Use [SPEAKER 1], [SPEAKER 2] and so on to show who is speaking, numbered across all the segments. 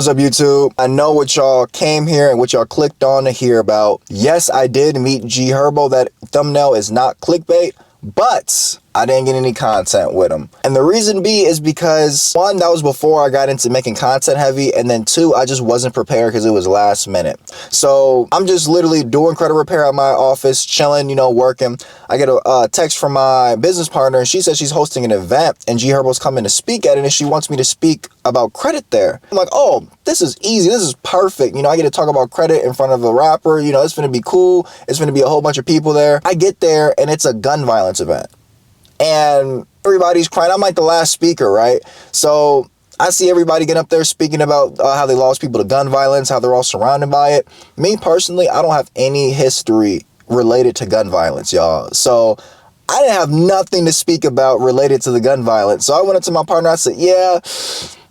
[SPEAKER 1] What's up, YouTube? I know what y'all came here and what y'all clicked on to hear about. Yes, I did meet G Herbo. That thumbnail is not clickbait, but I didn't get any content with him. And the reason be is because, one, that was before I got into making content heavy, and then two, I just wasn't prepared because it was last minute. So I'm just literally doing credit repair at my office, chilling, working. I get a text from my business partner, and she says she's hosting an event, and G Herbo's coming to speak at it, and she wants me to speak about credit there. I'm like, oh, this is easy. This is perfect. I get to talk about credit in front of a rapper. It's going to be cool. It's going to be a whole bunch of people there. I get there, and it's a gun violence event. And everybody's crying. I'm like the last speaker, right? So I see everybody get up there speaking about how they lost people to gun violence, how they're all surrounded by it. Me personally, I don't have any history related to gun violence, y'all. So I didn't have nothing to speak about related to the gun violence. So I went up to my partner. I said, yeah,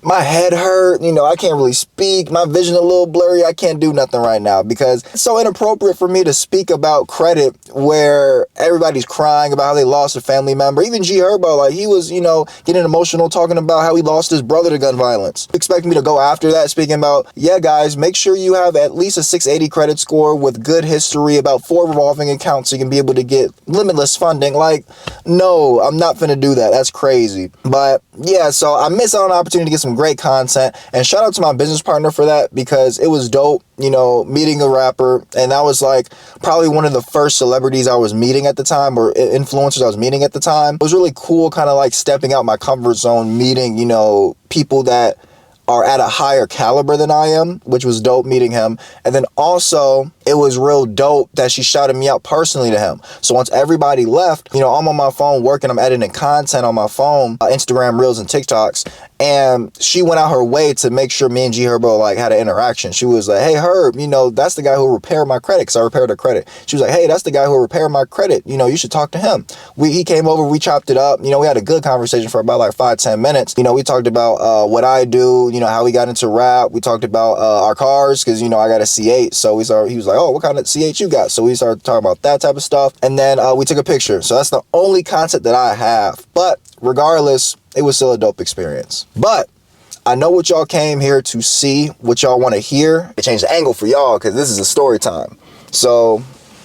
[SPEAKER 1] my head hurt. I can't really speak. My vision a little blurry. I can't do nothing right now because it's so inappropriate for me to speak about credit where everybody's crying about how they lost a family member. Even G Herbo, like he was, getting emotional talking about how he lost his brother to gun violence. Expect me to go after that speaking about, yeah, guys, make sure you have at least a 680 credit score with good history, about 4 revolving accounts so you can be able to get limitless funding. Like, no, I'm not finna do that. That's crazy. But yeah, so I missed out on an opportunity to get some great content, and shout out to my business partner for that because it was dope, meeting a rapper, and that was like probably one of the first celebrities I was meeting at the time, or influencers I was meeting at the time. It was really cool, kind of like stepping out my comfort zone, meeting, people that are at a higher caliber than I am, which was dope meeting him. And then also it was real dope that she shouted me out personally to him. So once everybody left, I'm on my phone working, I'm editing content on my phone, Instagram Reels and TikToks. And she went out her way to make sure me and G Herbo had an interaction. She was like, hey, Herb, that's the guy who repaired my credit, because I repaired her credit. She was like, hey, that's the guy who repaired my credit. You should talk to him. He came over, we chopped it up. We had a good conversation for about 5-10 minutes. We talked about what I do, how we got into rap. We talked about our cars, because, I got a C8. So he was like, oh, what kind of C8 you got? So we started talking about that type of stuff. And then we took a picture. So that's the only content that I have. But regardless, it was still a dope experience. But I know what y'all came here to see, what y'all want to hear. I changed the angle for y'all because this is a story time. So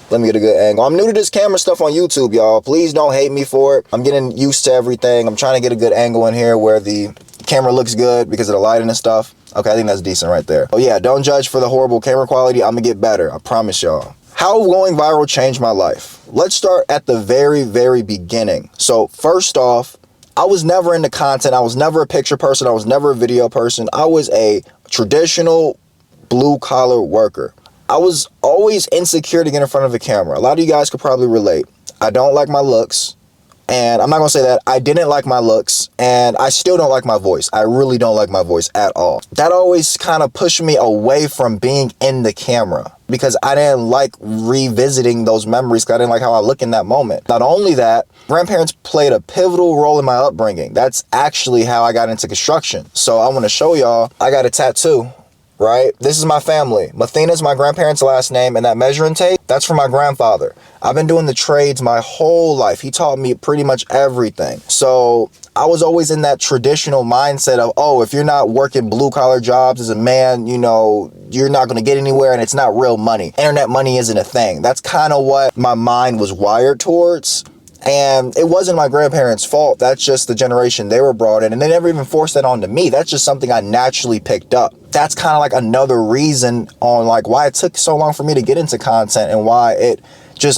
[SPEAKER 1] let me get a good angle. I'm new to this camera stuff on YouTube, y'all. Please don't hate me for it. I'm getting used to everything. I'm trying to get a good angle in here where the camera looks good because of the lighting and stuff. Okay, I think that's decent right there. Oh yeah, don't judge for the horrible camera quality. I'm gonna get better. I promise y'all. How going viral changed my life. Let's start at the very, very beginning. So first off, I was never into content. I was never a picture person. I was never a video person. I was a traditional blue-collar worker. I was always insecure to get in front of a camera. A lot of you guys could probably relate. I don't like my looks. And I'm not going to say that. I didn't like my looks, and I still don't like my voice. I really don't like my voice at all. That always kind of pushed me away from being in the camera because I didn't like revisiting those memories because I didn't like how I look in that moment. Not only that, grandparents played a pivotal role in my upbringing. That's actually how I got into construction. So I want to show y'all, I got a tattoo. Right? This is my family. Mathena's my grandparents' last name, and that measuring tape, that's from my grandfather. I've been doing the trades my whole life. He taught me pretty much everything. So I was always in that traditional mindset of, oh, if you're not working blue-collar jobs as a man, you're not going to get anywhere, and it's not real money. Internet money isn't a thing. That's kind of what my mind was wired towards. And it wasn't my grandparents' fault. That's just the generation they were brought in. And they never even forced that onto me. That's just something I naturally picked up. That's kind of like another reason on why it took so long for me to get into content and why I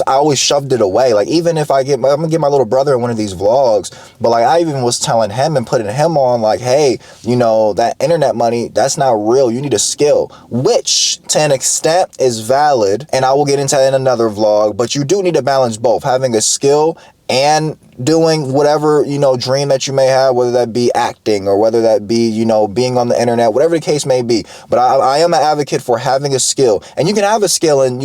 [SPEAKER 1] always shoved it away. Even if I'm gonna get my little brother in one of these vlogs, but I even was telling him and putting him on hey, that internet money, that's not real. You need a skill, which to an extent is valid. And I will get into that in another vlog, but you do need to balance both, having a skill and doing whatever, dream that you may have, whether that be acting or whether that be, being on the internet, whatever the case may be. But I am an advocate for having a skill. And you can have a skill in,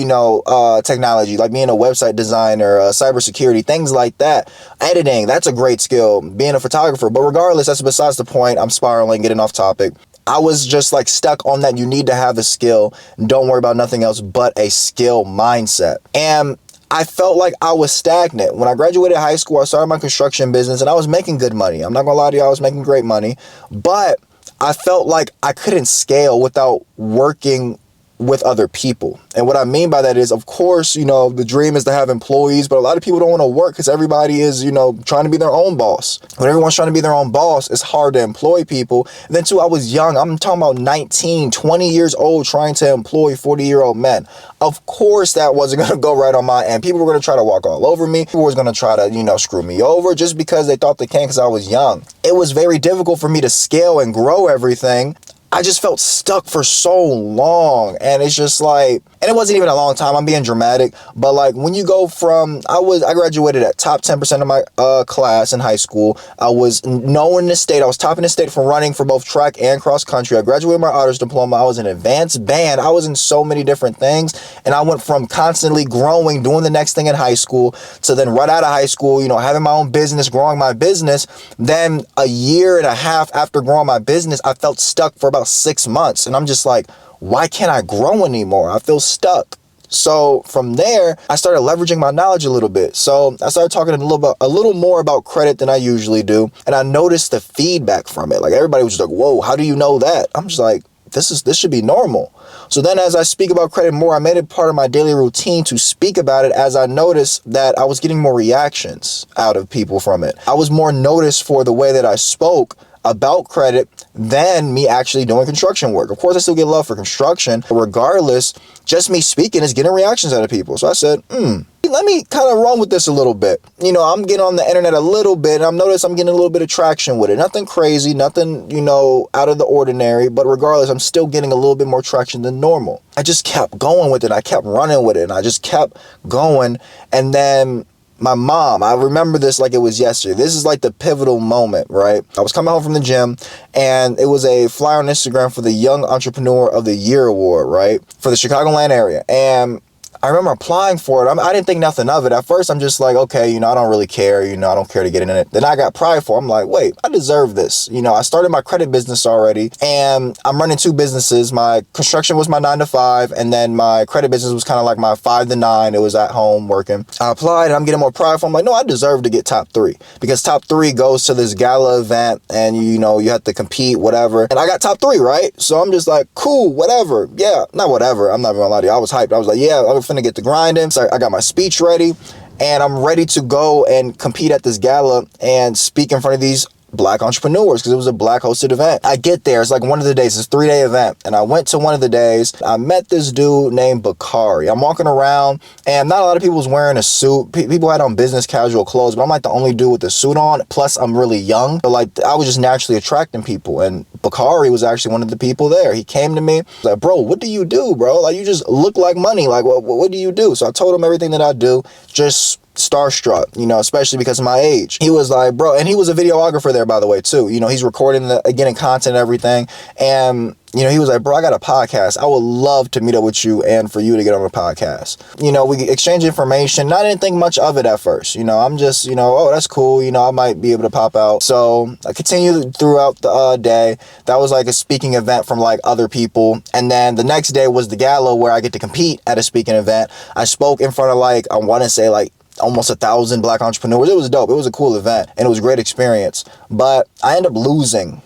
[SPEAKER 1] technology, like being a website designer, cybersecurity, things like that. Editing, that's a great skill. Being a photographer. But regardless, that's besides the point. I'm spiraling, getting off topic. I was just stuck on that. You need to have a skill. Don't worry about nothing else but a skill mindset. And I felt like I was stagnant. When I graduated high school, I started my construction business and I was making good money. I'm not gonna lie to you, I was making great money, but I felt like I couldn't scale without working with other people. And what I mean by that is, of course, you know, the dream is to have employees, but a lot of people don't want to work because everybody is, you know, trying to be their own boss. When everyone's trying to be their own boss, it's hard to employ people. And then too, I was young. I'm talking about 19, 20 years old trying to employ 40-year-old men. Of course, that wasn't going to go right on my end. People were going to try to walk all over me. People were going to try to, you know, screw me over just because they thought they can because I was young. It was very difficult for me to scale and grow everything. I just felt stuck for so long, and it's just like, and it wasn't even a long time, I'm being dramatic, but like when you go from, I graduated at top 10% of my class in high school. I was known in the state, I was top in the state for running for both track and cross country. I graduated my honors diploma, I was in advanced band, I was in so many different things, and I went from constantly growing, doing the next thing in high school, to then right out of high school, you know, having my own business, growing my business. Then a year and a half after growing my business, I felt stuck for about 6 months, and I'm just like, why can't I grow anymore? I feel stuck. So from there, I started leveraging my knowledge a little bit. So I started talking a little more about credit than I usually do, and I noticed the feedback from it. Like everybody was just like, whoa, how do you know that? I'm just like, this should be normal. So then as I speak about credit more, I made it part of my daily routine to speak about it, as I noticed that I was getting more reactions out of people from it. I was more noticed for the way that I spoke about credit than me actually doing construction work. Of course, I still get love for construction. Regardless, just me speaking is getting reactions out of people. So I said, let me kind of run with this a little bit. You know, I'm getting on the internet a little bit, and I've noticed I'm getting a little bit of traction with it. Nothing crazy, nothing, you know, out of the ordinary, but regardless, I'm still getting a little bit more traction than normal. I just kept going with it. I kept running with it, and I just kept going. And then my mom, I remember this like it was yesterday. This is like the pivotal moment, right? I was coming home from the gym, and it was a flyer on Instagram for the Young Entrepreneur of the Year award, right? For the Chicagoland area. And I remember applying for it. I didn't think nothing of it. At first, I'm just like, okay, you know, I don't really care. You know, I don't care to get in it. Then I got prideful. I'm like, wait, I deserve this. You know, I started my credit business already, and I'm running two businesses. My construction was my 9 to 5, and then my credit business was kind of like my 5 to 9. It was at home working. I applied, and I'm getting more prideful. I'm like, no, I deserve to get top 3, because top 3 goes to this gala event, and you know, you have to compete, whatever. And I got top 3, right? So I'm just like, cool, whatever. Yeah, not whatever. I'm not gonna lie to you. I was hyped. I was like, yeah, I'm finna get the grinding. So I got my speech ready, and I'm ready to go and compete at this gala and speak in front of these Black entrepreneurs, because it was a Black hosted event. I get there, it's like one of the days, it's a 3-day event, and I went to one of the days. I met this dude named Bakari. I'm walking around, and not a lot of people was wearing a suit. People had on business casual clothes, but I'm like the only dude with a suit on, plus I'm really young, but like I was just naturally attracting people, and Bakari was actually one of the people there. He came to me, like, bro, what do you do, bro? Like, you just look like money. Like, what do you do? So I told him everything that I do, just starstruck, you know, especially because of my age. He was like, bro, and he was a videographer there, by the way, too. You know, he's recording, getting content and everything. And, you know, he was like, bro, I got a podcast. I would love to meet up with you and for you to get on a podcast. You know, we exchange information. I didn't think much of it at first. You know, I'm just, you know, oh, that's cool. You know, I might be able to pop out. So I continued throughout the day. That was like a speaking event from like other people. And then the next day was the gala where I get to compete at a speaking event. I spoke in front of like, I want to say like almost 1,000 Black entrepreneurs. It was dope. It was a cool event, and it was a great experience. But I ended up losing.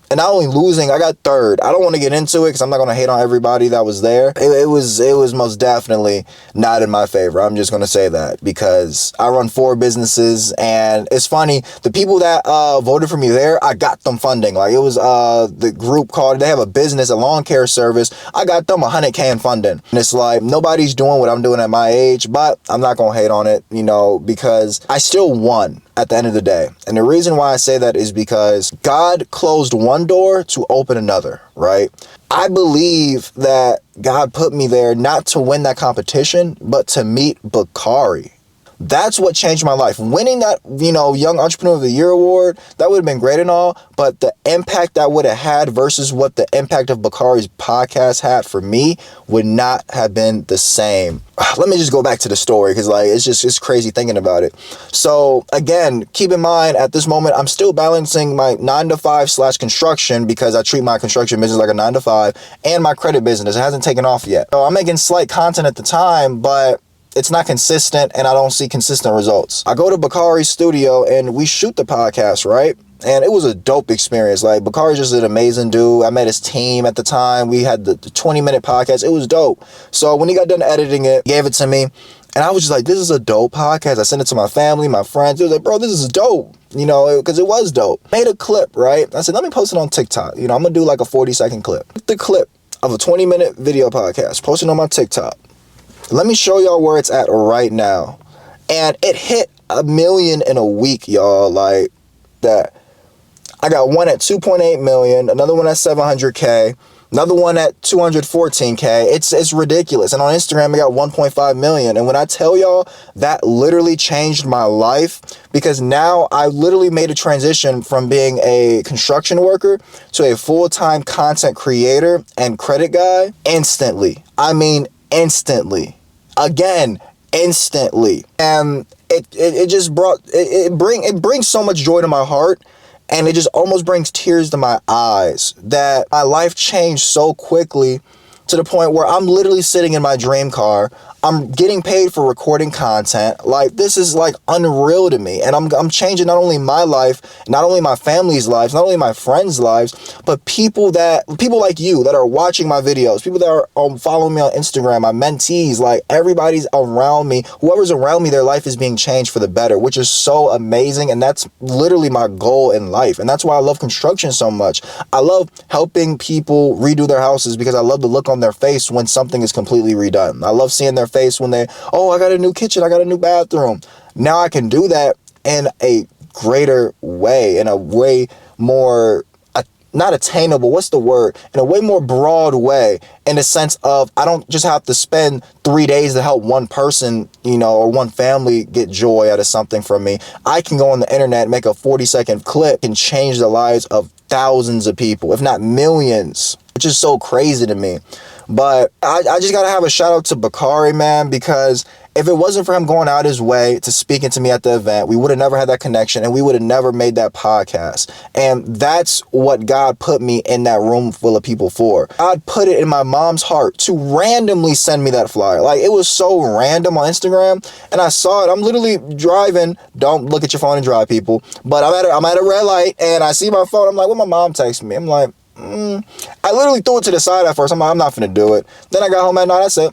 [SPEAKER 1] And not only losing, I got third. I don't want to get into it because I'm not going to hate on everybody that was there. It was most definitely not in my favor. I'm just going to say that, because I run 4 businesses, and it's funny, the people that voted for me there, I got them funding. Like, it was the group called, they have a business, a lawn care service. I got them $100K in funding. And it's like, nobody's doing what I'm doing at my age, but I'm not going to hate on it, you know, because I still won at the end of the day. And the reason why I say that is because God closed one door to open another, right? I believe that God put me there not to win that competition, but to meet Bakari. That's what changed my life. Winning that, you know, Young Entrepreneur of the Year award, that would have been great and all, but the impact that would have had versus what the impact of Bakari's podcast had for me would not have been the same. Let me just go back to the story, because like it's crazy thinking about it. So again, keep in mind at this moment, I'm still balancing my 9 to 5 / construction, because I treat my construction business like a 9 to 5, and my credit business. It hasn't taken off yet. So I'm making slight content at the time, but it's not consistent, and I don't see consistent results. I go to Bakari's studio and we shoot the podcast, right? And it was a dope experience. Like, Bakari's just an amazing dude. I met his team at the time. We had the 20-minute podcast. It was dope. So when he got done editing it, he gave it to me. And I was just like, this is a dope podcast. I sent it to my family, my friends. They was like, bro, this is dope. You know, because it was dope. Made a clip, right? I said, let me post it on TikTok. You know, I'm going to do like a 40-second clip. The clip of a 20-minute video podcast, posted on my TikTok. Let me show y'all where it's at right now. And it hit 1 million in a week, y'all. Like that. I got one at 2.8 million, another one at 700K, another one at 214K. It's ridiculous. And on Instagram, I got 1.5 million. And when I tell y'all, that literally changed my life, because now I literally made a transition from being a construction worker to a full-time content creator and credit guy instantly. I mean, instantly. Again, instantly. And it just brought, it brings so much joy to my heart. And it just almost brings tears to my eyes that my life changed so quickly, to the point where I'm literally sitting in my dream car. I'm getting paid for recording content. Like, this is like unreal to me. And I'm changing not only my life, not only my family's lives, not only my friends' lives, but people like you that are watching my videos, people that are following me on Instagram, my mentees, like everybody's around me. Whoever's around me, their life is being changed for the better, which is so amazing. And that's literally my goal in life. And that's why I love construction so much. I love helping people redo their houses, because I love the look on their face when something is completely redone. I love seeing their face when I got a new kitchen, I got a new bathroom. Now I can do that in a greater way, in a way more, not attainable, what's the word? In a way more broad way, in the sense of I don't just have to spend 3 days to help one person, you know, or one family get joy out of something from me. I can go on the internet, make a 40-second clip, and change the lives of thousands of people, if not millions, which is so crazy to me. But I just gotta have a shout out to Bakari, man, because if it wasn't for him going out his way to speaking to me at the event, we would have never had that connection, and we would have never made that podcast. And that's what God put me in that room full of people for. God put it in my mom's heart to randomly send me that flyer. Like, it was so random on Instagram, and I saw it. I'm literally driving. Don't look at your phone and drive, people. But I'm at a red light, and I see my phone. I'm like, what my mom texted me? I'm like, I literally threw it to the side at first. I'm like, I'm not finna do it. Then I got home at night. I said,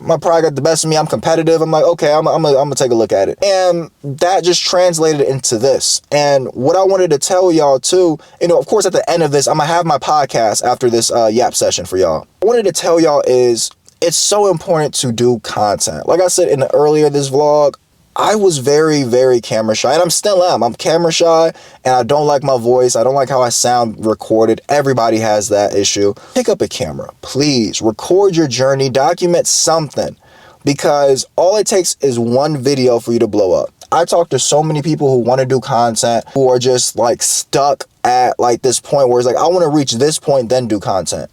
[SPEAKER 1] my pride got the best of me. I'm competitive. I'm like, okay, I'm gonna take a look at it. And that just translated into this. And what I wanted to tell y'all too, you know, of course, at the end of this, I'm gonna have my podcast after this yap session for y'all. I wanted to tell y'all is it's so important to do content. Like I said in the earlier this vlog, I was very, very camera shy, and I'm still am. I'm camera shy, and I don't like my voice. I don't like how I sound recorded. Everybody has that issue. Pick up a camera, please. Record your journey. Document something, because all it takes is one video for you to blow up. I talk to so many people who want to do content, who are just like stuck at like this point where it's like, I want to reach this point, then do content.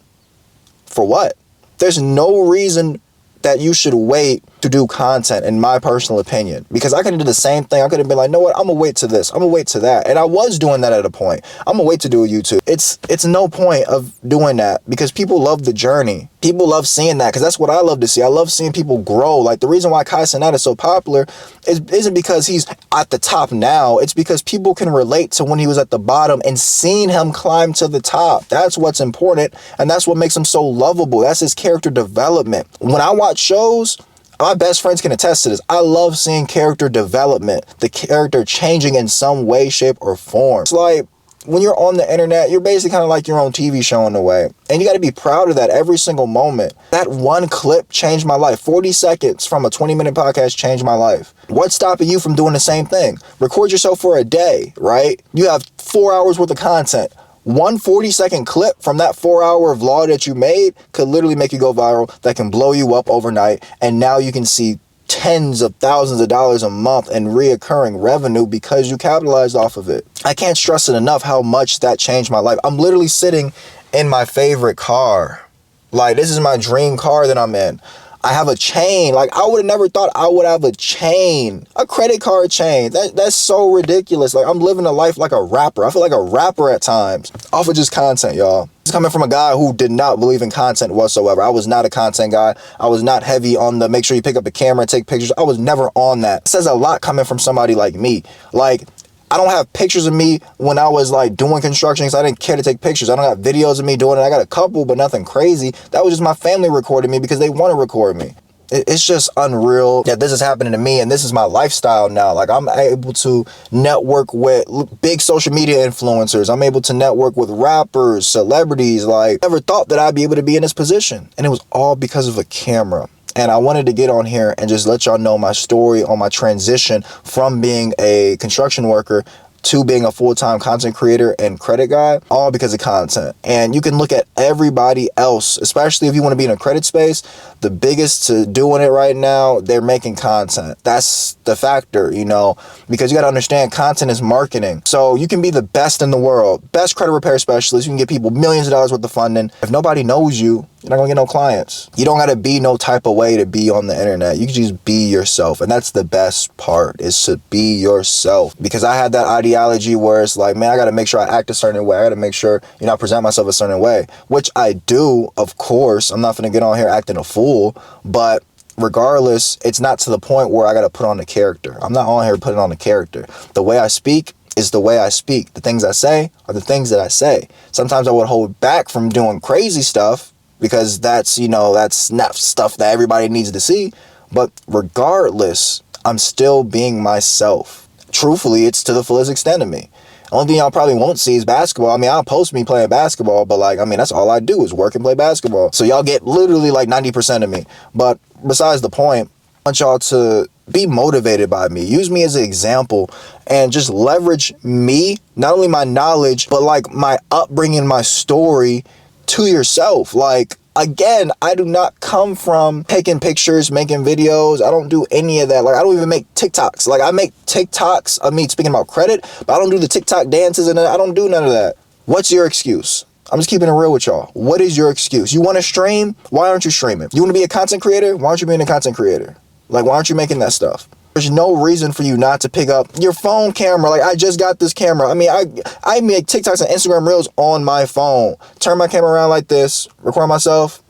[SPEAKER 1] For what? There's no reason that you should wait to do content, in my personal opinion, because I could have done the same thing. I could have been like, know what, I'm gonna wait to this, I'm gonna wait to that. And I was doing that at a point. I'm gonna wait to do a YouTube. It's no point of doing that, because people love the journey. People love seeing that, because that's what I love to see. I love seeing people grow. Like, the reason why Kai Cenat is so popular isn't because he's at the top now. It's because people can relate to when he was at the bottom and seeing him climb to the top. That's what's important, and that's what makes him so lovable. That's his character development. When I watch shows, my best friends can attest to this. I love seeing character development, the character changing in some way, shape, or form. It's like, when you're on the internet, you're basically kind of like your own TV show in a way. And you got to be proud of that every single moment. That one clip changed my life. 40 seconds from a 20-minute podcast changed my life. What's stopping you from doing the same thing? Record yourself for a day, right? You have 4 hours worth of content. One 40-second clip from that 4-hour vlog that you made could literally make you go viral. That can blow you up overnight. And now you can see tens of thousands of dollars a month in reoccurring revenue because you capitalized off of it. I can't stress it enough how much that changed my life. I'm literally sitting in my favorite car. Like, this is my dream car that I'm in. I have a chain. Like, I would have never thought I would have a chain, a credit card chain. That's so ridiculous. Like, I'm living a life like a rapper. I feel like a rapper at times off of just content, y'all. It's coming from a guy who did not believe in content whatsoever. I was not a content guy. I was not heavy on the make sure you pick up a camera and take pictures. I was never on that. It says a lot coming from somebody like me. Like, I don't have pictures of me when I was like doing construction because I didn't care to take pictures. I don't have videos of me doing it. I got a couple, but nothing crazy. That was just my family recording me because they want to record me. It's just unreal that this is happening to me, and this is my lifestyle now. Like, I'm able to network with big social media influencers. I'm able to network with rappers, celebrities. Like, I never thought that I'd be able to be in this position, and it was all because of a camera. And I wanted to get on here and just let y'all know my story on my transition from being a construction worker to being a full-time content creator and credit guy, all because of content. And you can look at everybody else, especially if you want to be in a credit space, the biggest to doing it right now, they're making content. That's the factor, you know, because you got to understand content is marketing. So you can be the best in the world, best credit repair specialist. You can get people millions of dollars worth of funding. If nobody knows you, you're not gonna get no clients. You don't gotta be no type of way to be on the internet. You can just be yourself. And that's the best part, is to be yourself. Because I had that ideology where it's like, man, I gotta make sure I act a certain way. I gotta make sure, you know, I present myself a certain way, which I do, of course. I'm not gonna get on here acting a fool, but regardless, it's not to the point where I gotta put on a character. I'm not on here putting on a character. The way I speak is the way I speak. The things I say are the things that I say. Sometimes I would hold back from doing crazy stuff, because that's, you know, that's not stuff that everybody needs to see. But regardless, I'm still being myself. Truthfully, it's to the fullest extent of me. Only thing y'all probably won't see is basketball. I mean, I'll post me playing basketball, but like, I mean, that's all I do is work and play basketball. So y'all get literally like 90% of me. But besides the point, I want y'all to be motivated by me. Use me as an example and just leverage me, not only my knowledge, but like my upbringing, my story, to yourself. Like, again, I do not come from taking pictures, making videos. I don't do any of that. Like, I don't even make TikToks. Like, I make TikToks of me speaking about credit, but I don't do the TikTok dances, and I don't do none of that. What's your excuse? I'm just keeping it real with y'all. What is your excuse? You want to stream? Why aren't you streaming? You want to be a content creator? Why aren't you being a content creator? Like, why aren't you making that stuff? There's no reason for you not to pick up your phone camera. Like, I just got this camera. I mean, I make TikToks and Instagram Reels on my phone. Turn my camera around like this, record myself,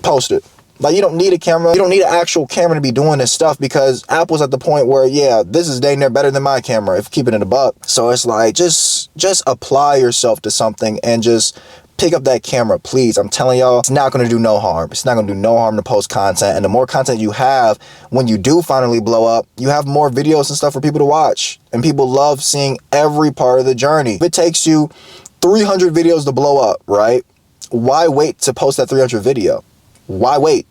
[SPEAKER 1] post it. Like, you don't need a camera. You don't need an actual camera to be doing this stuff, because Apple's at the point where, yeah, this is dang near better than my camera, if keeping it a buck. So it's like, just apply yourself to something and just pick up that camera, please. I'm telling y'all, it's not going to do no harm. It's not going to do no harm to post content. And the more content you have, when you do finally blow up, you have more videos and stuff for people to watch. And people love seeing every part of the journey. If it takes you 300 videos to blow up, right? Why wait to post that 300 video? Why wait?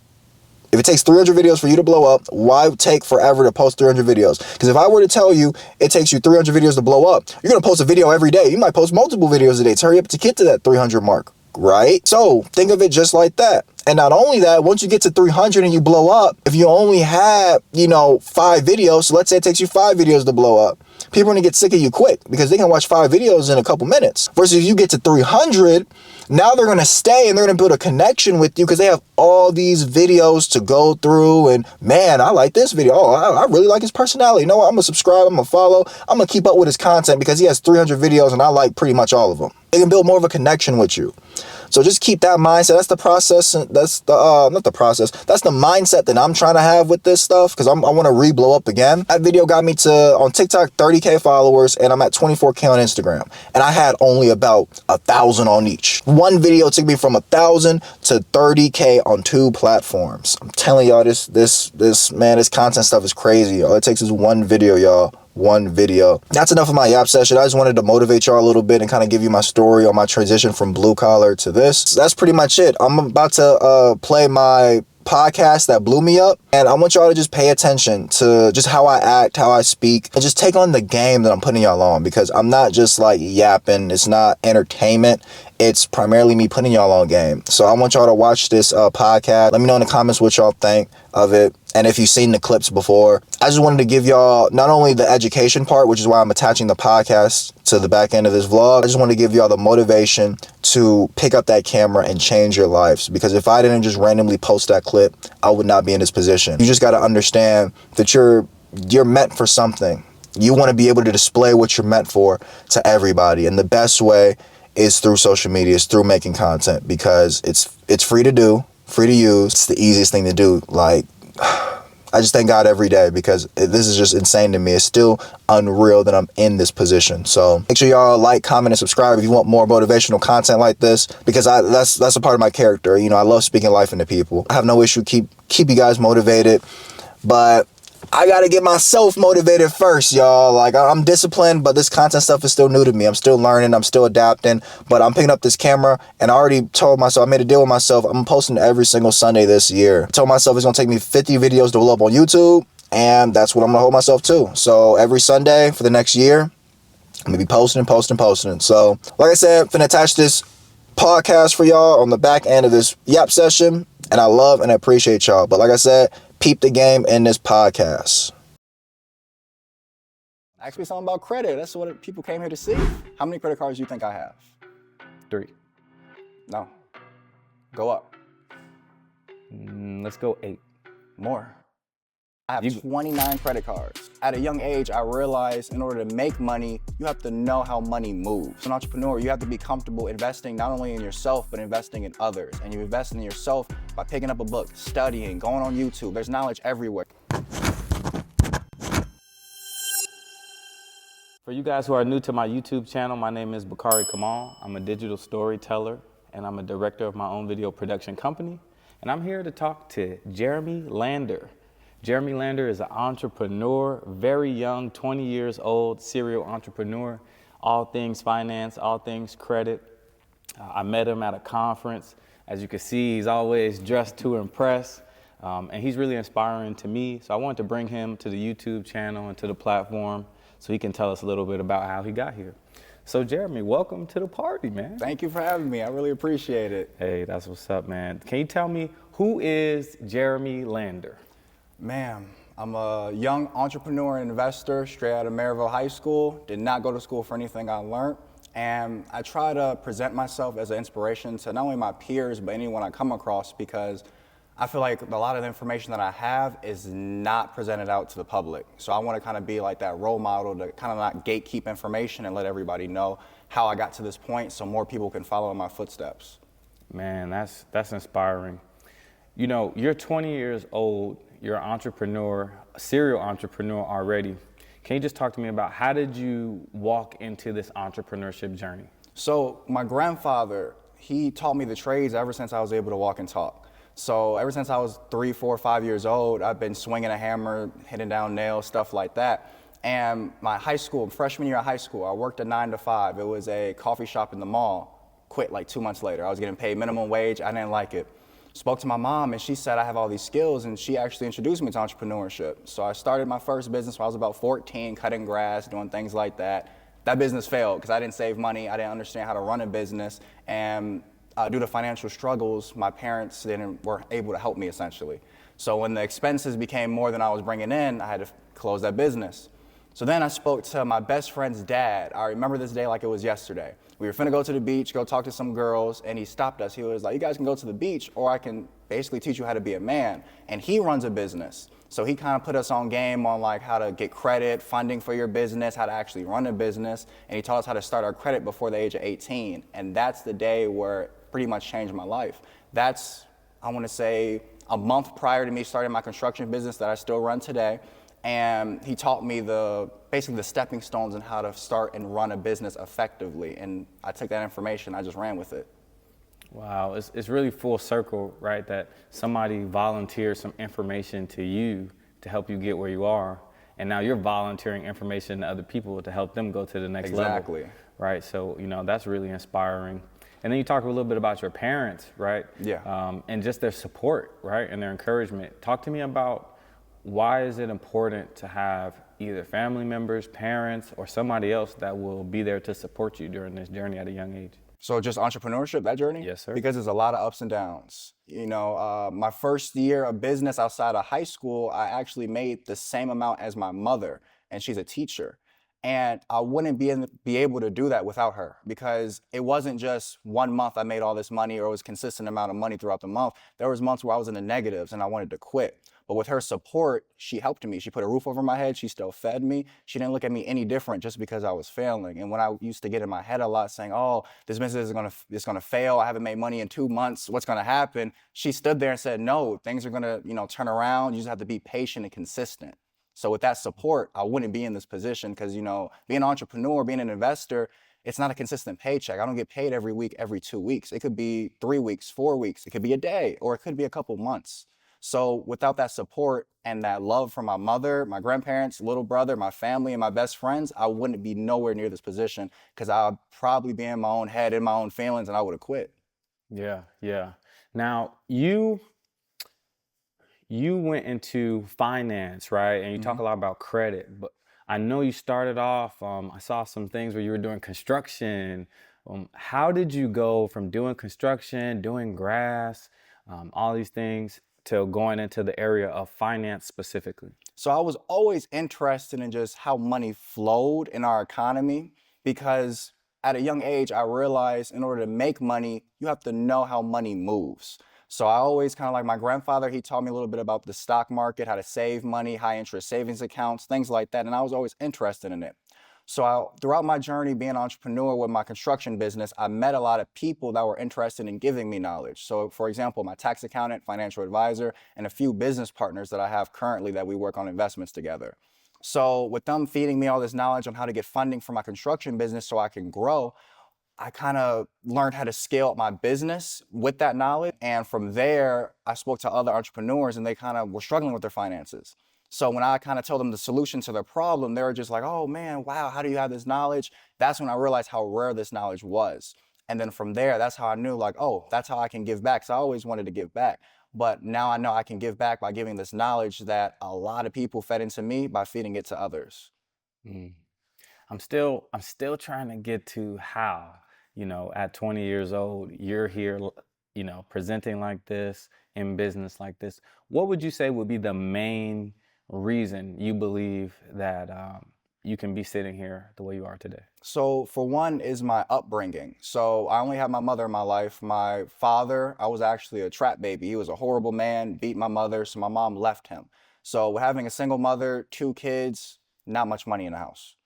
[SPEAKER 1] If it takes 300 videos for you to blow up, why take forever to post 300 videos? Because if I were to tell you it takes you 300 videos to blow up, you're going to post a video every day. You might post multiple videos a day to hurry up to get to that 300 mark, right? So think of it just like that. And not only that, once you get to 300 and you blow up, if you only have, 5 videos, so let's say it takes you 5 videos to blow up, people are going to get sick of you quick because they can watch 5 videos in a couple minutes. Versus if you get to 300, now they're going to stay and they're going to build a connection with you because they have all these videos to go through. And man, I like this video. Oh, I really like his personality. You know what? I'm going to subscribe. I'm going to follow. I'm going to keep up with his content because he has 300 videos and I like pretty much all of them. They can build more of a connection with you. So just keep that mindset. That's the process. That's the, not the process. That's the mindset that I'm trying to have with this stuff because I want to re-blow up again. That video got me to, on TikTok, 30K followers, and I'm at 24K on Instagram. And I had only about 1,000 on each. One video took me from 1,000 to 30K on 2 platforms. I'm telling y'all, this content stuff is crazy. All it takes is one video, y'all. One video. That's enough of my yap session. I just wanted to motivate y'all a little bit and kind of give you my story on my transition from blue collar to this. So that's pretty much it. I'm about to play my podcast that blew me up, and I want y'all to just pay attention to just how I act, how I speak, and just take on the game that I'm putting y'all on, because I'm not just like yapping. It's not entertainment. It's primarily me putting y'all on game. So I want y'all to watch this podcast. Let me know in the comments what y'all think of it, and if you've seen the clips before. I just wanted to give y'all not only the education part, which is why I'm attaching the podcast to the back end of this vlog. I just want to give y'all the motivation to pick up that camera and change your lives, because if I didn't just randomly post that clip, I would not be in this position. You just got to understand that you're meant for something. You want to be able to display what you're meant for to everybody, and the best way is through social media, is through making content, because it's free to do, free to use. It's the easiest thing to do. Like, I just thank God every day because this is just insane to me. It's still unreal that I'm in this position. So make sure y'all like, comment, and subscribe if you want more motivational content like this, because that's a part of my character. You know, I love speaking life into people. I have no issue keep you guys motivated, but I gotta get myself motivated first, y'all. Like, I'm disciplined, but this content stuff is still new to me. I'm still learning, I'm still adapting, but I'm picking up this camera, and I already told myself, I made a deal with myself, I'm posting every single Sunday this year. I told myself it's gonna take me 50 videos to blow up on YouTube, and that's what I'm gonna hold myself to. So every Sunday for the next year, I'm gonna be posting. So, like I said, I'm finna attach this podcast for y'all on the back end of this yap session, and I love and appreciate y'all. But like I said, peep the game in this podcast. Ask me something about credit. That's what people came here to see. How many credit cards do you think I have?
[SPEAKER 2] 3.
[SPEAKER 1] No. Go up.
[SPEAKER 2] Let's go 8.
[SPEAKER 1] More. I have 29 credit cards. At a young age, I realized in order to make money, you have to know how money moves. As an entrepreneur, you have to be comfortable investing not only in yourself, but investing in others. And you invest in yourself by picking up a book, studying, going on YouTube. There's knowledge everywhere.
[SPEAKER 2] For you guys who are new to my YouTube channel, my name is Bakari Kamal. I'm a digital storyteller, and I'm a director of my own video production company. And I'm here to talk to Jeremy Lander. Jeremy Lander is an entrepreneur, very young, 20 years old, serial entrepreneur, all things finance, all things credit. I met him at a conference. As you can see, he's always dressed to impress, and he's really inspiring to me. So I wanted to bring him to the YouTube channel and to the platform so he can tell us a little bit about how he got here. So Jeremy, welcome to the party, man.
[SPEAKER 1] Thank you for having me. I really appreciate it.
[SPEAKER 2] Hey, that's what's up, man. Can you tell me, who is Jeremy Lander?
[SPEAKER 1] Man, I'm a young entrepreneur and investor straight out of Maryville High School. Did not go to school for anything I learned. And I try to present myself as an inspiration to not only my peers, but anyone I come across, because I feel like a lot of the information that I have is not presented out to the public. So I want to kind of be like that role model to kind of not gatekeep information and let everybody know how I got to this point so more people can follow in my footsteps.
[SPEAKER 2] Man, that's inspiring. You know, you're 20 years old, you're an entrepreneur, a serial entrepreneur already. Can you just talk to me about how did you walk into this entrepreneurship journey?
[SPEAKER 1] So my grandfather, he taught me the trades ever since I was able to walk and talk. So ever since I was 3, 4, 5 years old, I've been swinging a hammer, hitting down nails, stuff like that. And my freshman year of high school, I worked a 9 to 5. It was a coffee shop in the mall. Quit like 2 months later. I was getting paid minimum wage. I didn't like it. Spoke to my mom, and she said I have all these skills, and she actually introduced me to entrepreneurship. So I started my first business when I was about 14, cutting grass, doing things like that. That business failed because I didn't save money. I didn't understand how to run a business, and due to financial struggles, my parents weren't able to help me essentially. So when the expenses became more than I was bringing in, I had to close that business. So then I spoke to my best friend's dad. I remember this day like it was yesterday. We were finna go to the beach, go talk to some girls, and he stopped us. He was like, you guys can go to the beach, or I can basically teach you how to be a man. And he runs a business. So he kind of put us on game on like how to get credit, funding for your business, how to actually run a business. And he taught us how to start our credit before the age of 18. And that's the day where it pretty much changed my life. That's, I want to say, a month prior to me starting my construction business that I still run today. And he taught me basically the stepping stones and how to start and run a business effectively. And I took that information, I just ran with it.
[SPEAKER 2] Wow, it's really full circle, right? That somebody volunteered some information to you to help you get where you are. And now you're volunteering information to other people to help them go to the next level.
[SPEAKER 1] Exactly.
[SPEAKER 2] Right, so, you know, that's really inspiring. And then you talk a little bit about your parents, right?
[SPEAKER 1] Yeah.
[SPEAKER 2] And just their support, right? And their encouragement. Talk to me about, why is it important to have either family members, parents, or somebody else that will be there to support you during this journey at a young age?
[SPEAKER 1] So just entrepreneurship, that journey?
[SPEAKER 2] Yes, sir.
[SPEAKER 1] Because there's a lot of ups and downs. You know, my first year of business outside of high school, I actually made the same amount as my mother, and she's a teacher.
[SPEAKER 3] And I wouldn't be able to do that without her, because it wasn't just 1 month I made all this money or it was consistent amount of money throughout the month. There was months where I was in the negatives and I wanted to quit. But with her support, she helped me. She put a roof over my head. She still fed me. She didn't look at me any different just because I was failing. And when I used to get in my head a lot saying, oh, this business is gonna fail. I haven't made money in 2 months. What's gonna happen? She stood there and said, no, things are gonna, turn around. You just have to be patient and consistent. So with that support, I wouldn't be in this position, because, being an entrepreneur, being an investor, it's not a consistent paycheck. I don't get paid every week, every 2 weeks. It could be 3 weeks, 4 weeks. It could be a day, or it could be a couple months. So without that support and that love from my mother, my grandparents, little brother, my family, and my best friends, I wouldn't be nowhere near this position, because I'd probably be in my own head, in my own feelings, and I would have quit.
[SPEAKER 2] Yeah, yeah. Now, you went into finance, right? And you talk a lot about credit, but I know you started off, I saw some things where you were doing construction. How did you go from doing construction, doing grass, all these things, to going into the area of finance specifically?
[SPEAKER 3] So I was always interested in just how money flowed in our economy, because at a young age, I realized in order to make money, you have to know how money moves. So I always kind of, like my grandfather, he taught me a little bit about the stock market, how to save money, high interest savings accounts, things like that. And I was always interested in it. So throughout my journey being an entrepreneur with my construction business, I met a lot of people that were interested in giving me knowledge. So for example, my tax accountant, financial advisor, and a few business partners that I have currently that we work on investments together. So with them feeding me all this knowledge on how to get funding for my construction business so I can grow, I kind of learned how to scale up my business with that knowledge. And from there, I spoke to other entrepreneurs and they kind of were struggling with their finances. So when I kind of told them the solution to their problem, they were just like, oh man, wow, how do you have this knowledge? That's when I realized how rare this knowledge was. And then from there, that's how I knew, like, oh, that's how I can give back. So I always wanted to give back. But now I know I can give back by giving this knowledge that a lot of people fed into me by feeding it to others.
[SPEAKER 2] Mm. I'm still trying to get to how, at 20 years old, you're here, presenting like this, in business like this. What would you say would be the main reason you believe that you can be sitting here the way you are today?
[SPEAKER 3] So for one is my upbringing. So I only have my mother in my life. My father, I was actually a trap baby. He was a horrible man, beat my mother, so my mom left him. So having a single mother, 2 kids, not much money in the house.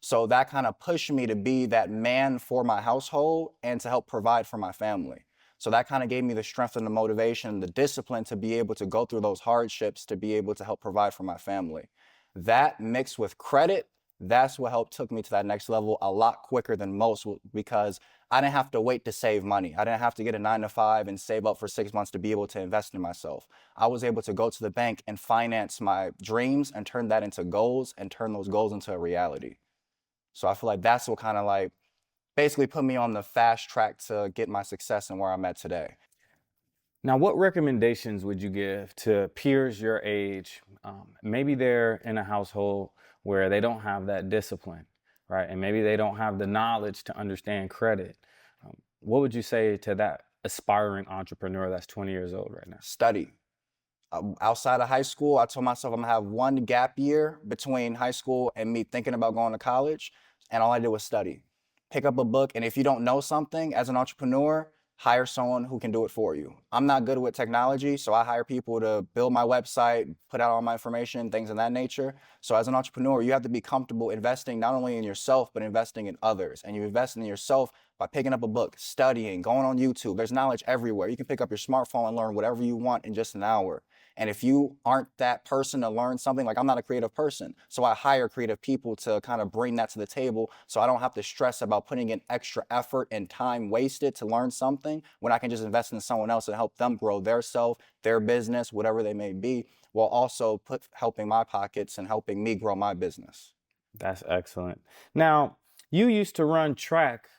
[SPEAKER 3] So that kind of pushed me to be that man for my household and to help provide for my family. So that kind of gave me the strength and the motivation, the discipline to be able to go through those hardships, to be able to help provide for my family. That mixed with credit, that's what helped took me to that next level a lot quicker than most, because I didn't have to wait to save money. I didn't have to get a 9 to 5 and save up for 6 months to be able to invest in myself. I was able to go to the bank and finance my dreams and turn that into goals and turn those goals into a reality. So I feel like that's what kind of like basically put me on the fast track to get my success and where I'm at today.
[SPEAKER 2] Now, what recommendations would you give to peers your age? Maybe they're in a household where they don't have that discipline, right? And maybe they don't have the knowledge to understand credit. What would you say to that aspiring entrepreneur that's 20 years old right now?
[SPEAKER 3] Study. Outside of high school, I told myself I'm gonna have one gap year between high school and me thinking about going to college, and all I did was study. Pick up a book, and if you don't know something as an entrepreneur, hire someone who can do it for you. I'm not good with technology, so I hire people to build my website, put out all my information, things of that nature. So as an entrepreneur, you have to be comfortable investing not only in yourself, but investing in others. And you invest in yourself by picking up a book, studying, going on YouTube. There's knowledge everywhere. You can pick up your smartphone and learn whatever you want in just an hour. And if you aren't that person to learn something, like I'm not a creative person, so I hire creative people to kind of bring that to the table so I don't have to stress about putting in extra effort and time wasted to learn something when I can just invest in someone else and help them grow their self, their business, whatever they may be, while also helping my pockets and helping me grow my business.
[SPEAKER 2] That's excellent. Now, you used to run track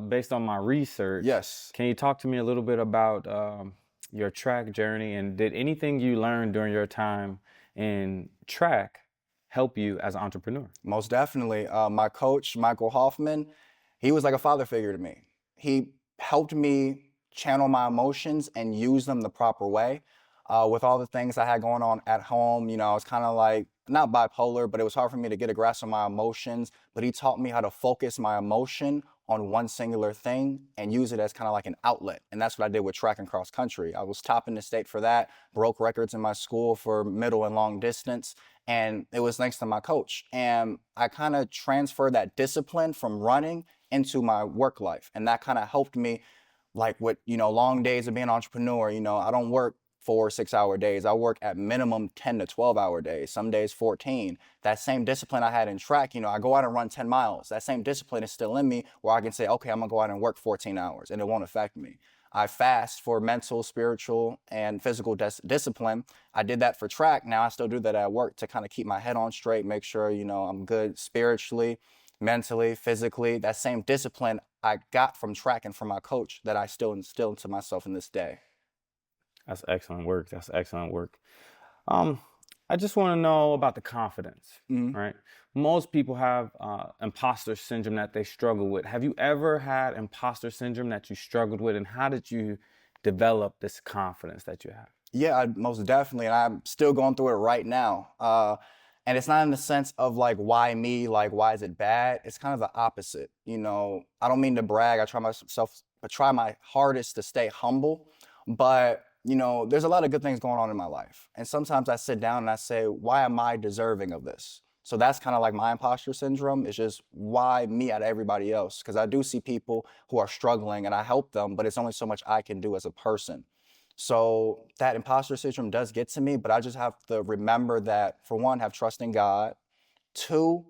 [SPEAKER 2] based on my research.
[SPEAKER 3] Yes.
[SPEAKER 2] Can you talk to me a little bit about your track journey, and did anything you learned during your time in track help you as an entrepreneur?
[SPEAKER 3] Most definitely. My coach, Michael Hoffman, he was like a father figure to me. He helped me channel my emotions and use them the proper way. With all the things I had going on at home, I was kind of like not bipolar, but it was hard for me to get a grasp of my emotions. But he taught me how to focus my emotion on one singular thing and use it as kind of like an outlet. And that's what I did with track and cross country. I was top in the state for that, broke records in my school for middle and long distance. And it was thanks to my coach. And I kind of transferred that discipline from running into my work life. And that kind of helped me, like with, long days of being an entrepreneur. I don't work 4 or 6 hour days. I work at minimum 10 to 12 hour days, some days 14. That same discipline I had in track, I go out and run 10 miles. That same discipline is still in me where I can say, okay, I'm gonna go out and work 14 hours and it won't affect me. I fast for mental, spiritual, and physical discipline. I did that for track. Now I still do that at work to kind of keep my head on straight, make sure, I'm good spiritually, mentally, physically. That same discipline I got from track and from my coach that I still instill into myself in this day.
[SPEAKER 2] That's excellent work. That's excellent work. I just want to know about the confidence, right? Most people have imposter syndrome that they struggle with. Have you ever had imposter syndrome that you struggled with, and how did you develop this confidence that you have?
[SPEAKER 3] Yeah, most definitely, and I'm still going through it right now. And it's not in the sense of like, why me? Like, why is it bad? It's kind of the opposite. I don't mean to brag. I try my hardest to stay humble, but there's a lot of good things going on in my life. And sometimes I sit down and I say, why am I deserving of this? So that's kind of like my imposter syndrome. It's just why me out of everybody else? Because I do see people who are struggling and I help them, but it's only so much I can do as a person. So that imposter syndrome does get to me, but I just have to remember that, for one, have trust in God. Two,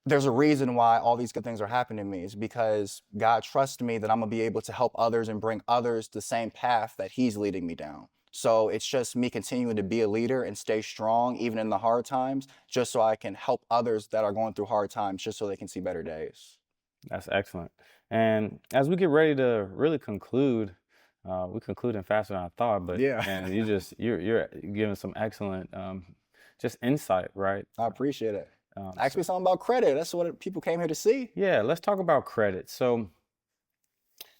[SPEAKER 3] there's a reason why all these good things are happening to me. Is because God trusts me that I'm gonna be able to help others and bring others the same path that he's leading me down. So it's just me continuing to be a leader and stay strong even in the hard times, just so I can help others that are going through hard times, just so they can see better days.
[SPEAKER 2] That's excellent. And as we get ready to really conclude, we're concluding faster than I thought, but
[SPEAKER 3] Yeah.
[SPEAKER 2] and you're giving some excellent just insight, right?
[SPEAKER 3] I appreciate it. Ask me something about credit. That's what people came here to see.
[SPEAKER 2] Yeah, let's talk about credit. So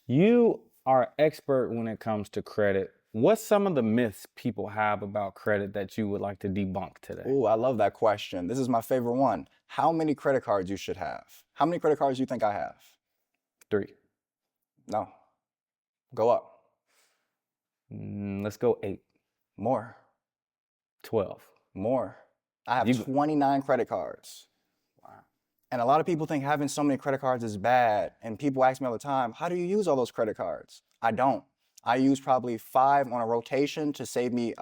[SPEAKER 2] you are an expert when it comes to credit. What's some of the myths people have about credit that you would like to debunk today?
[SPEAKER 3] Ooh, I love that question. This is my favorite one. How many credit cards you should have? How many credit cards do you think I have?
[SPEAKER 2] 3.
[SPEAKER 3] No. Go up.
[SPEAKER 2] Let's go 8.
[SPEAKER 3] More.
[SPEAKER 2] 12.
[SPEAKER 3] More. I have 29 credit cards.
[SPEAKER 2] Wow.
[SPEAKER 3] And a lot of people think having so many credit cards is bad. And people ask me all the time, how do you use all those credit cards? I don't. I use probably 5 on a rotation to save me,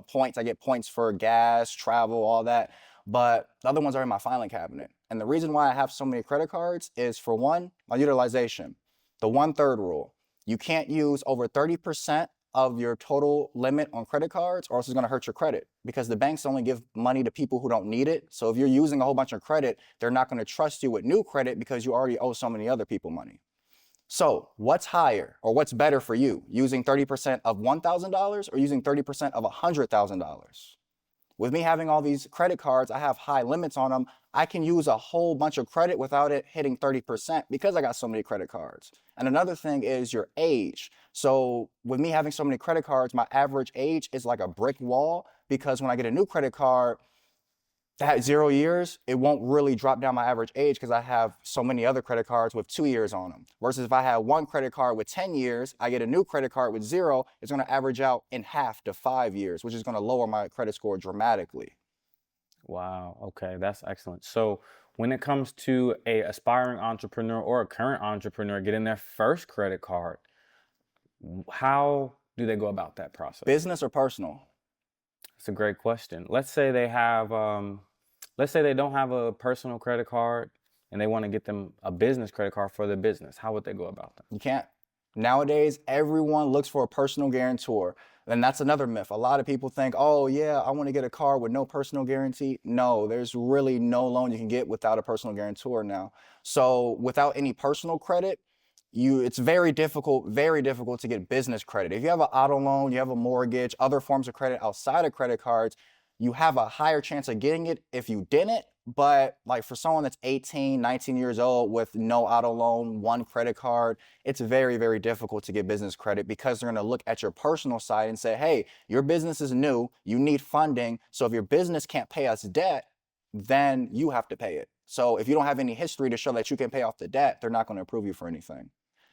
[SPEAKER 3] points. I get points for gas, travel, all that. But the other ones are in my filing cabinet. And the reason why I have so many credit cards is, for one, my utilization. The 1/3 rule. You can't use over 30% of your total limit on credit cards, or else it's going to hurt your credit, because the banks only give money to people who don't need it. So if you're using a whole bunch of credit, they're not going to trust you with new credit because you already owe so many other people money. So what's higher, or what's better for you, using 30% of $1,000 or using 30% of $100,000? With me having all these credit cards, I have high limits on them. I can use a whole bunch of credit without it hitting 30% because I got so many credit cards. And another thing is your age. So with me having so many credit cards, my average age is like a brick wall, because when I get a new credit card, that 0 years, it won't really drop down my average age because I have so many other credit cards with 2 years on them. Versus if I have one credit card with 10 years, I get a new credit card with 0, it's going to average out in half to 5 years, which is going to lower my credit score dramatically.
[SPEAKER 2] Wow. Okay, that's excellent. So when it comes to a aspiring entrepreneur or a current entrepreneur getting their first credit card, how do they go about that process?
[SPEAKER 3] Business or personal?
[SPEAKER 2] That's a great question. Let's say they have, let's say they don't have a personal credit card and they want to get them a business credit card for their business. How would they go about that?
[SPEAKER 3] You can't. Nowadays, everyone looks for a personal guarantor. And that's another myth. A lot of people think, oh yeah, I want to get a car with no personal guarantee. No, there's really no loan you can get without a personal guarantor now. So without any personal credit, it's very difficult to get business credit. If you have an auto loan, you have a mortgage, other forms of credit outside of credit cards, you have a higher chance of getting it if you didn't. But like for someone that's 18, 19 years old with no auto loan, one credit card, it's very, very difficult to get business credit, because they're going to look at your personal side and say, hey, your business is new, you need funding. So if your business can't pay us debt, then you have to pay it. So if you don't have any history to show that you can pay off the debt, they're not going to approve you for anything.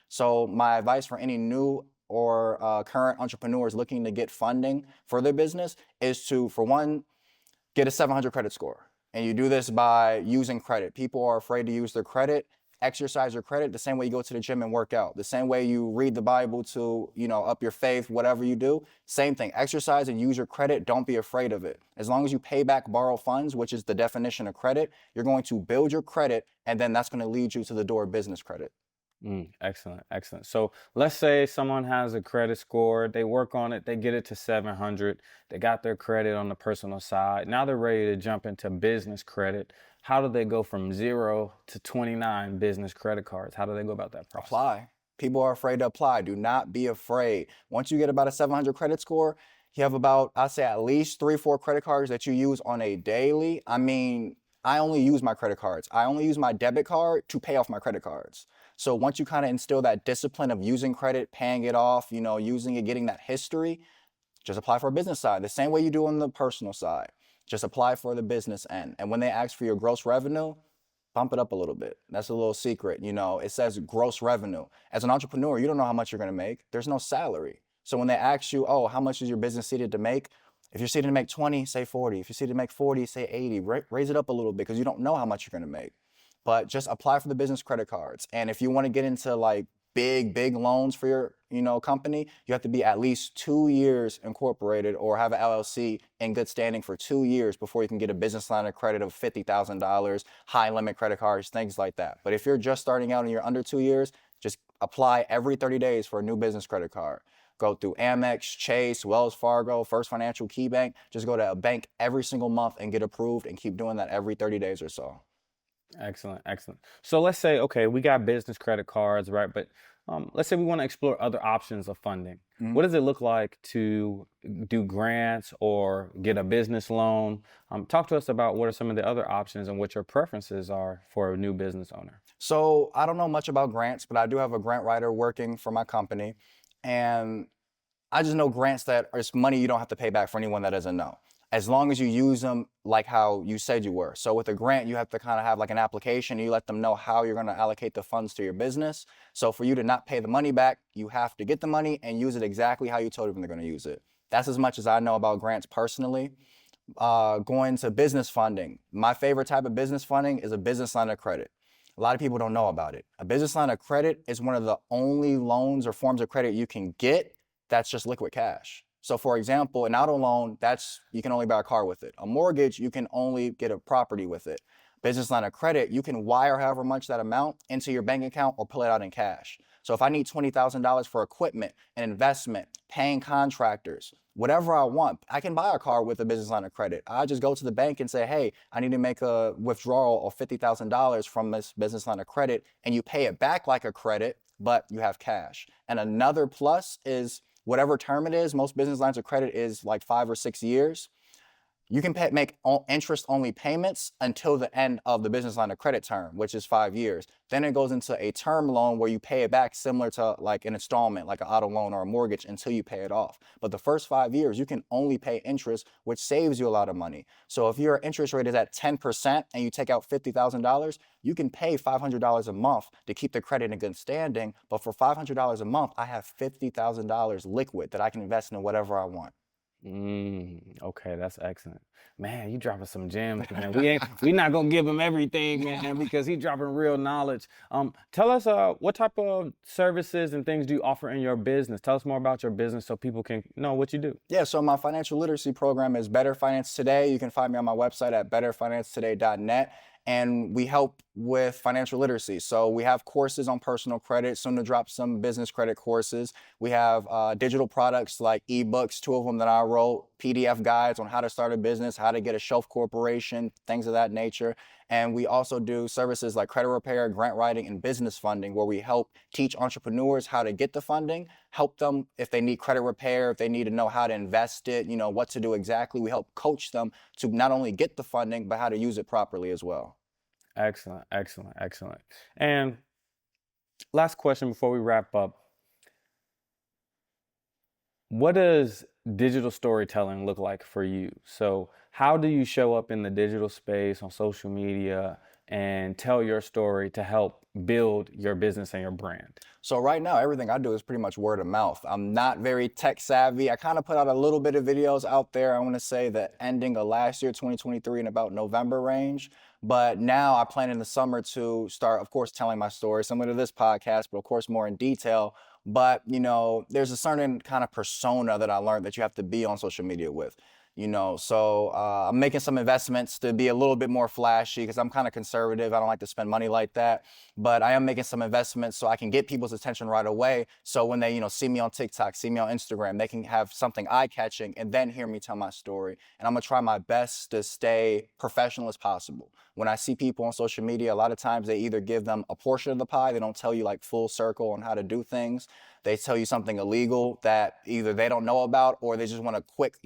[SPEAKER 3] So my advice for any new or current entrepreneurs looking to get funding for their business is to, for one, get a 700 credit score. And you do this by using credit. People are afraid to use their credit. Exercise your credit the same way you go to the gym and work out, the same way you read the Bible to, up your faith, whatever you do. Same thing. Exercise and use your credit. Don't be afraid of it. As long as you pay back borrowed funds, which is the definition of credit, you're going to build your credit, and then that's going to lead you to the door of business credit.
[SPEAKER 2] Excellent, excellent. So let's say someone has a credit score, they work on it, they get it to 700, they got their credit on the personal side. Now they're ready to jump into business credit. How do they go from 0 to 29 business credit cards? How do they go about that process?
[SPEAKER 3] Apply. People are afraid to apply. Do not be afraid. Once you get about a 700 credit score, you have about, I'd say at least 3-4 credit cards that you use on a daily. I mean, I only use my credit cards. I only use my debit card to pay off my credit cards. So once you kind of instill that discipline of using credit, paying it off, using it, getting that history, just apply for a business side. The same way you do on the personal side. Just apply for the business end. And when they ask for your gross revenue, bump it up a little bit. That's a little secret. It says gross revenue. As an entrepreneur, you don't know how much you're going to make. There's no salary. So when they ask you, oh, how much is your business seated to make? If you're seated to make 20, say 40. If you're seated to make 40, say 80. Raise it up a little bit because you don't know how much you're going to make. But just apply for the business credit cards. And if you want to get into like big loans for your company, you have to be at least 2 years incorporated or have an LLC in good standing for 2 years before you can get a business line of credit of $50,000, high limit credit cards, things like that. But if you're just starting out and you're under 2 years, just apply every 30 days for a new business credit card. Go through Amex, Chase, Wells Fargo, First Financial, KeyBank. Just go to a bank every single month and get approved, and keep doing that every 30 days or so.
[SPEAKER 2] Excellent, excellent. So let's say, okay, we got business credit cards, right? But let's say we want to explore other options of funding. What does it look like to do grants or get a business loan? Talk to us about what are some of the other options and what your preferences are for a new business owner.
[SPEAKER 3] So I don't know much about grants, but I do have a grant writer working for my company. And I just know grants that are money you don't have to pay back for anyone that doesn't know, as long as you use them like how you said you were. So with a grant, you have to kind of have like an application. You let them know how you're going to allocate the funds to your business. So for you to not pay the money back, you have to get the money and use it exactly how you told them they're going to use it. That's as much as I know about grants personally. Going to business funding. My favorite type of business funding is a business line of credit. A lot of people don't know about it. A business line of credit is one of the only loans or forms of credit you can get that's just liquid cash. So for example, an auto loan, you can only buy a car with it. A mortgage, you can only get a property with it. Business line of credit, you can wire however much that amount into your bank account or pull it out in cash. So if I need $20,000 for equipment, an investment, paying contractors, whatever I want, I can buy a car with a business line of credit. I just go to the bank and say, hey, I need to make a withdrawal of $50,000 from this business line of credit, and you pay it back like a credit, but you have cash. And another plus is whatever term it is, most business lines of credit is like 5 or 6 years. You can make interest-only payments until the end of the business line of credit term, which is 5 years. Then it goes into a term loan where you pay it back similar to like an installment, like an auto loan or a mortgage, until you pay it off. But the first 5 years, you can only pay interest, which saves you a lot of money. So if your interest rate is at 10% and you take out $50,000, you can pay $500 a month to keep the credit in good standing. But for $500 a month, I have $50,000 liquid that I can invest in whatever I want.
[SPEAKER 2] Okay, that's excellent. Man, you dropping some gems, man. We not gonna give him everything, man, because he dropping real knowledge. Tell us what type of services and things do you offer in your business? Tell us more about your business so people can know what you do.
[SPEAKER 3] Yeah, so my financial literacy program is Better Finance Today. You can find me on my website at betterfinancetoday.net. And we help with financial literacy. So we have courses on personal credit, soon to drop some business credit courses. We have digital products like ebooks, 2 of them that I wrote, PDF guides on how to start a business, how to get a shelf corporation, things of that nature. And we also do services like credit repair, grant writing, and business funding, where we help teach entrepreneurs how to get the funding, help them if they need credit repair, if they need to know how to invest it, what to do exactly. We help coach them to not only get the funding, but how to use it properly as well.
[SPEAKER 2] Excellent, excellent, excellent. And last question before we wrap up. What does digital storytelling look like for you? So how do you show up in the digital space on social media and tell your story to help build your business and your brand?
[SPEAKER 3] So right now, everything I do is pretty much word of mouth. I'm not very tech savvy. I kind of put out a little bit of videos out there. I want to say the ending of last year, 2023, in about November range. But now I plan in the summer to start, of course, telling my story, similar to this podcast, but of course more in detail. But, there's a certain kind of persona that I learned that you have to be on social media with. So I'm making some investments to be a little bit more flashy because I'm kind of conservative. I don't like to spend money like that, but I am making some investments so I can get people's attention right away. So when they, see me on TikTok, see me on Instagram, they can have something eye-catching and then hear me tell my story. And I'm gonna try my best to stay professional as possible. When I see people on social media, a lot of times they either give them a portion of the pie, they don't tell you like full circle on how to do things. They tell you something illegal that either they don't know about or they just want a quick,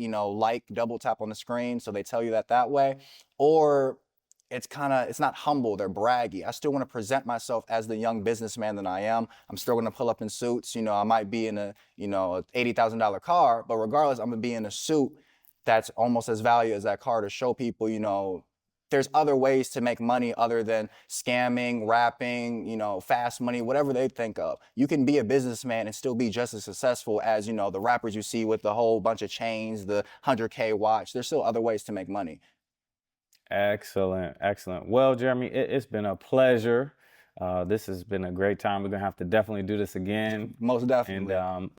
[SPEAKER 3] double tap on the screen. So they tell you that way. Or it's not humble, they're braggy. I still want to present myself as the young businessman that I am. I'm still going to pull up in suits. I might be in a $80,000 car, but regardless, I'm going to be in a suit that's almost as valuable as that car to show people, there's other ways to make money other than scamming, rapping, fast money, whatever they think of. You can be a businessman and still be just as successful as, the rappers you see with the whole bunch of chains, the 100K watch. There's still other ways to make money.
[SPEAKER 2] Excellent, excellent. Well, Jeremy, it's been a pleasure. This has been a great time. We're gonna have to definitely do this again.
[SPEAKER 3] Most definitely.
[SPEAKER 2] And